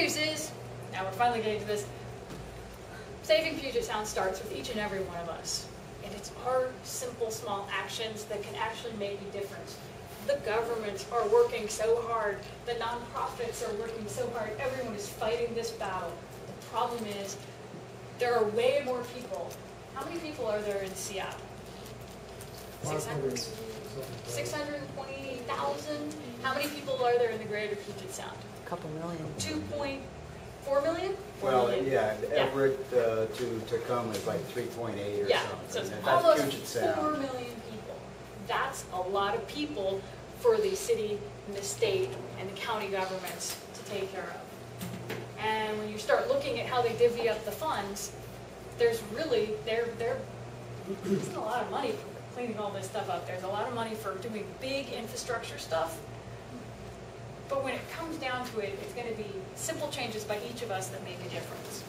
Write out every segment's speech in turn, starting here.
news is, now we're finally getting to this, saving Puget Sound starts with each and every one of us. And it's our simple, small actions that can actually make a difference. The governments are working so hard. The nonprofits are working so hard. Everyone is fighting this battle. The problem is, there are way more people. How many people are there in Seattle? 600? 620,000? How many people are there in the greater Puget Sound? A couple million. 2.4 million? Well, yeah, Everett to Tacoma is like 3.8 or yeah, something. so it's That's almost Puget Sound. 4 million people. That's a lot of people for the city and the state and the county governments to take care of. And when you start looking at how they divvy up the funds, there's really, there isn't a lot of money for cleaning all this stuff up. There's a lot of money for doing big infrastructure stuff. But when it comes down to it, it's going to be simple changes by each of us that make a difference.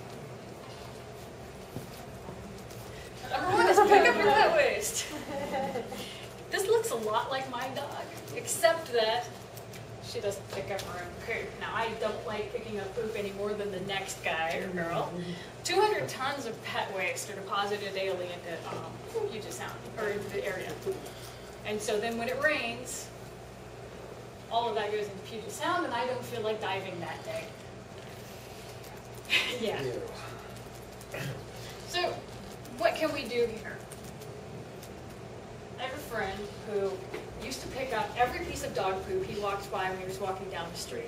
Number one is pick up your pet waste. This looks a lot like my dog, except that she doesn't pick up her own poop. Now, I don't like picking up poop any more than the next guy or girl. 200 tons of pet waste are deposited daily into Puget Sound, or into the area. And so then when it rains, all of that goes into Puget Sound, and I don't feel like diving that day. Yeah. So, what can we do here? I have a friend who used to pick up every piece of dog poop he walked by when he was walking down the street.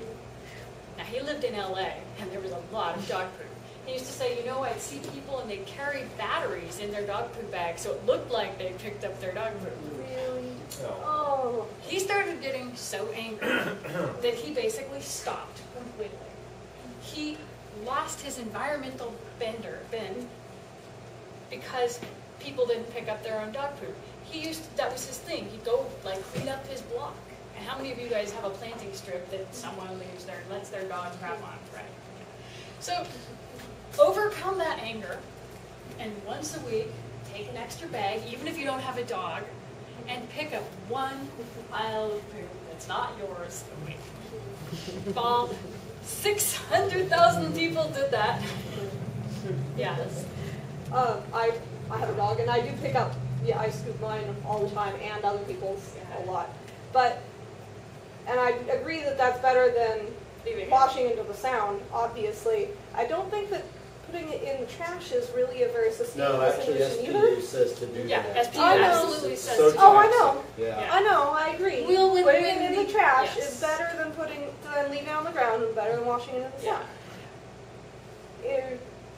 Now, he lived in LA, and there was a lot of dog poop. He used to say, you know, I'd see people and they'd carry batteries in their dog poop bag, so it looked like they picked up their dog poop. Really? Oh. He started getting so angry that he basically stopped completely. He lost his environmental bin because people didn't pick up their own dog poop. That was his thing. He'd go like clean up his block. And how many of you guys have a planting strip that someone leaves there and lets their dog crap on, right? So overcome that anger, and once a week, take an extra bag, even if you don't have a dog, and pick up one pile of poop that's not yours a week. Bob, 600,000 people did that. Yes. I have a dog, and I do pick up, I scoop mine all the time, and other people's a lot. And I agree that that's better than washing into the sound, obviously. I don't think that putting it in the trash is really a very sustainable solution either. SPU says to do Yeah, that. SPU absolutely says So to do Oh, I that. know. Yeah. I know, I agree. When putting it in the trash yes. is better than leaving it on the ground, and better than washing it in the sun.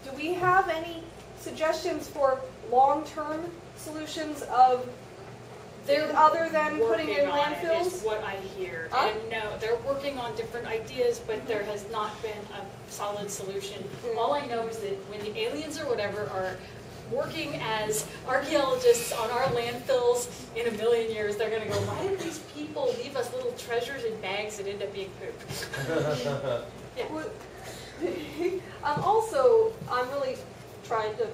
Do we have any suggestions for long-term solutions of other than putting it in landfills? Is what I hear. And no, they're working on different ideas, but there has not been a solid solution. All I know is that when the aliens or whatever are working as archaeologists on our landfills in 1 million years, they're going to go, why did these people leave us little treasures in bags that end up being poop? Yeah. Also, I'm really trying to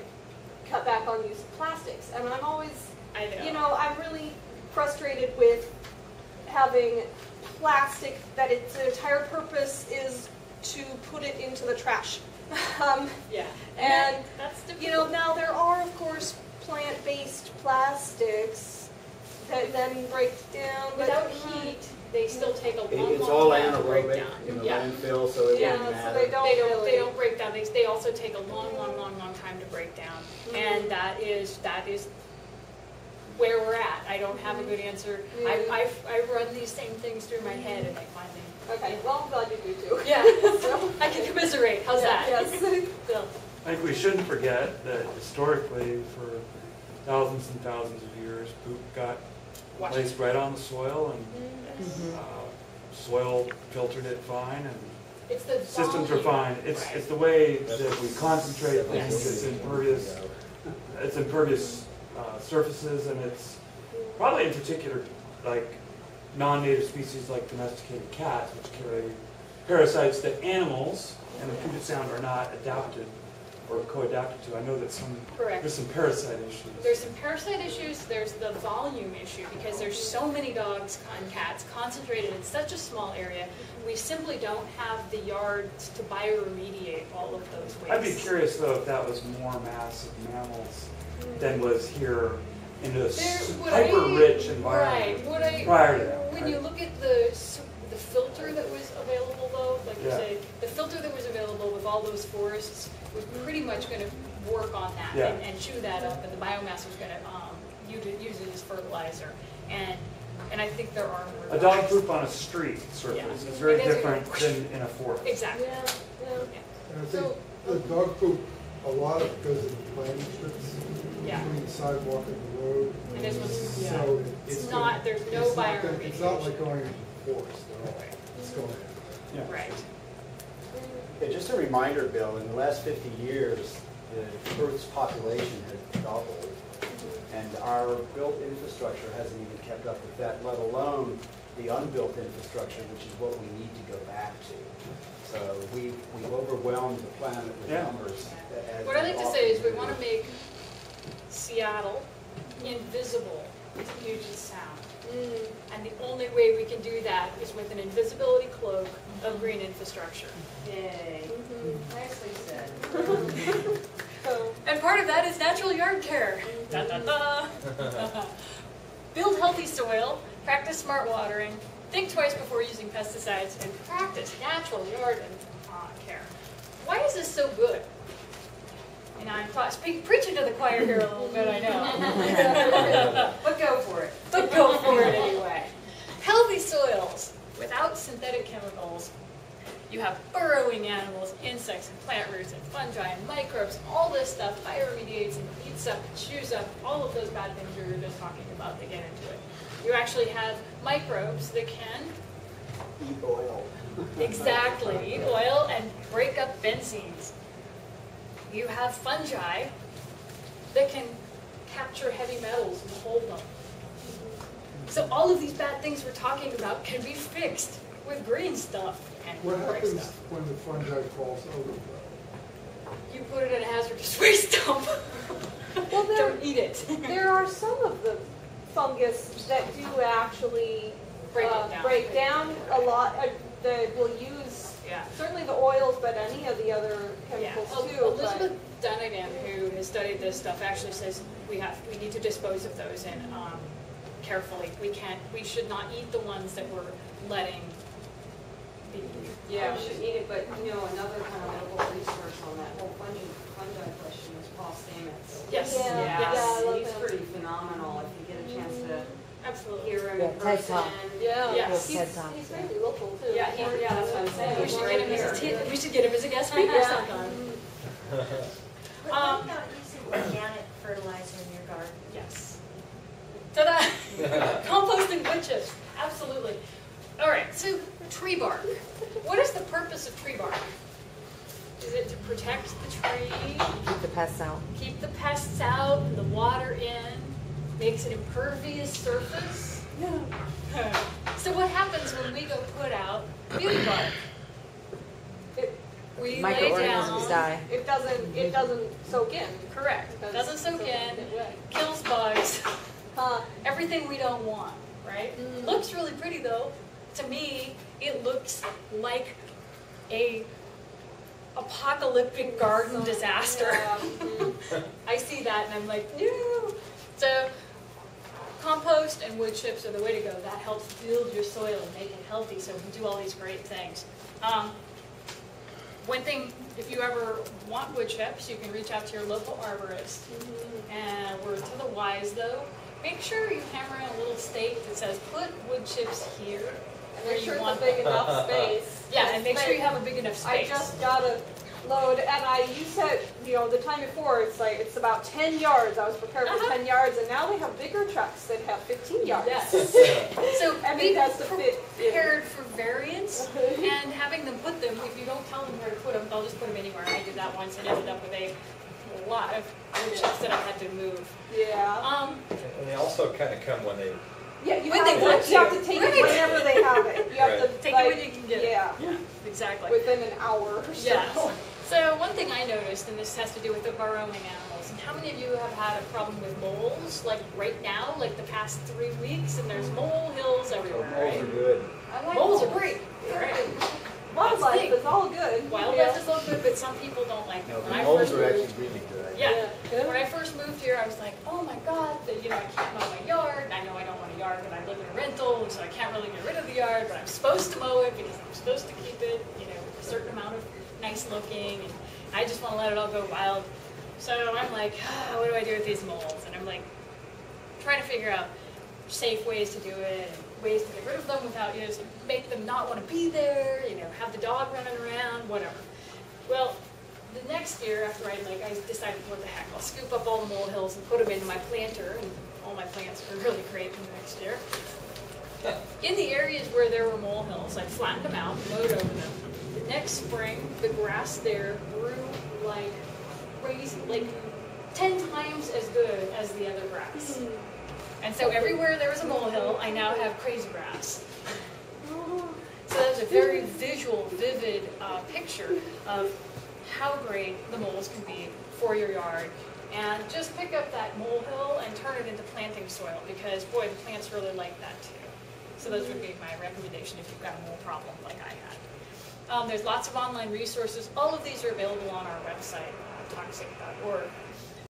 cut back on use of plastics, and I'm always, I'm really frustrated with having plastic that its entire purpose is to put it into the trash. And that's difficult. now there are, of course, plant-based plastics that then break down. Without heat, they still take a long, It's long all time to break anaerobic down. in the landfill, so it Yeah, wouldn't so matter. they They don't break down. They also take a long, long, long, long time to break down, and that is where we're at. I don't have a good answer. I run these same things through my head, and I finally. Okay, well, I'm glad you do too. Yeah, so I can commiserate. How's that? Yes. Bill. I think we shouldn't forget that historically, for thousands and thousands of years, poop got placed right on the soil, and soil filtered it fine, and It's the systems are fine. It's the way that we concentrate things. It's impervious surfaces, and it's probably in particular like non-native species like domesticated cats, which carry parasites that animals and the Puget Sound are not adapted or co-adapted to. I know that Correct. there's some parasite issues. There's some parasite issues, there's the volume issue, because there's so many dogs and cats concentrated in such a small area, we simply don't have the yards to bioremediate all of those wastes. I'd be curious though if that was more mass of mammals than was here in a hyper-rich environment prior to that. When you look at the filter that was available though, like you say, the filter that was available with all those forests was pretty much going to work on that and chew that up, and the biomass was going to use it as fertilizer. And I think there are more. A dog poop on a street surface is very different than in a forest. Exactly. And I think the dog poop, a lot of because of the planting strips between the sidewalk and the road. And this one's, So it's not, there's no bioremediation. It's not like going into the forest at all. It's going Right. Yeah, just a reminder, Bill, in the last 50 years, the Earth's population has doubled, and our built infrastructure hasn't even kept up with that, let alone the unbuilt infrastructure, which is what we need to go back to. So we've overwhelmed the planet with numbers. What I like to say is we want to make Seattle invisible to Puget Sound. And the only way we can do that is with an invisibility cloak of green infrastructure. Yay. Nicely said. And part of that is natural yard care. Da, da, da. Build healthy soil, practice smart watering, think twice before using pesticides, and practice natural yard care. Why is this so good? And I'm preaching to the choir here a little bit, I know. But go for it. But go for it anyway. Healthy soils without synthetic chemicals. You have burrowing animals, insects, and plant roots, and fungi, and microbes. All this stuff bioremediates and eats up and chews up all of those bad things we were just talking about to get into it. You actually have microbes that can Eat oil. exactly eat oil and break up benzenes. You have fungi that can capture heavy metals and hold them. So all of these bad things we're talking about can be fixed with green stuff and What brick happens stuff. when the fungi falls over? You put it in a hazardous waste dump. Well, Don't eat it. there are some of the fungus that do actually Break it down a lot. That will use certainly the oils, but any of the other chemicals too. Elizabeth Dunnigan, who has studied this stuff, actually says we need to dispose of those and carefully. We should not eat the ones that we're letting be. Yeah, we should eat it, but another kind of medical resource on that whole fungi question is Paul Stamets. Yes. I love He's him. pretty phenomenal. If you get a chance to Absolutely. hear him in TED person. Talk. Yes. He's very local too. Yeah, that's what I'm saying. We should Right get him here. we should get him as a guest speaker sometime. What about using organic fertilizer in your garden? Yes. Ta-da! Composting wood chips. Absolutely. All right, so tree bark. What is the purpose of tree bark? Is it to protect the tree, Keep the pests out. keep the pests out, and the water in, makes an impervious surface? No. So what happens when we go put out beauty bark? We lay Microorganisms down. die. It doesn't soak in. Correct. Because Doesn't soak in. it wet. Kills bugs. Huh. Everything we don't want, right? Looks really pretty though. To me, it looks like a apocalyptic garden disaster. Yeah. I see that and I'm like, no. So compost and wood chips are the way to go. That helps build your soil and make it healthy so we can do all these great things. One thing, if you ever want wood chips, you can reach out to your local arborist. And word to the wise though, make sure you hammer in a little stake that says put wood chips here. And Where make you sure it's want a big them. enough space. Yeah, and make sure you have a big enough I space. just got a load, and you said, the time before, it's about 10 yards. I was prepared for 10 yards, and now they have bigger trucks that have 15 yards. Yes. So And be it has to fit in. prepared for variance and having them put them, if you don't tell them where to put them, they'll just put them anywhere. I did that once and ended up with a lot of wood chips that I had to move. Yeah. And they also kind of come when they Yeah, you When have they want to, you have to. to take Right. it whenever they have it. You have to Take it like, when you can get it. yeah, Yeah. Exactly. within an hour or so. Yes. So one thing I noticed, and this has to do with the burrowing animals, and how many of you have had a problem with moles, like right now, like the past 3 weeks, and there's mole hills everywhere, Moles right? are good. I like Moles are moles. great, right? Wildlife That's the is all good. Wildlife is all good, but some people don't like them. No, When the I moles first are moved- actually really good. Yeah. Yeah. When I first moved here, I was like, oh my God, I can't mow my yard. I know I don't want a yard, but I live in a rental, so I can't really get rid of the yard, but I'm supposed to mow it because I'm supposed to keep it, a certain amount of nice looking, and I just want to let it all go wild. So I'm like, what do I do with these moles? And I'm like, trying to figure out safe ways to do it, and ways to get rid of them without, make them not want to be there, have the dog running around, whatever. Well, the next year after I decided, what the heck, I'll scoop up all the molehills and put them into my planter, and all my plants were really great in the next year. In the areas where there were molehills, I flattened them out, mowed over them. The next spring, the grass there grew like crazy, like 10 times as good as the other grass. And so everywhere there was a molehill, I now have crazy grass. So that was a very visual, vivid picture of how great the moles can be for your yard. And just pick up that molehill and turn it into planting soil, because boy, the plants really like that too. So those would be my recommendation if you've got a mole problem like I had. There's lots of online resources. All of these are available on our website, toxic.org.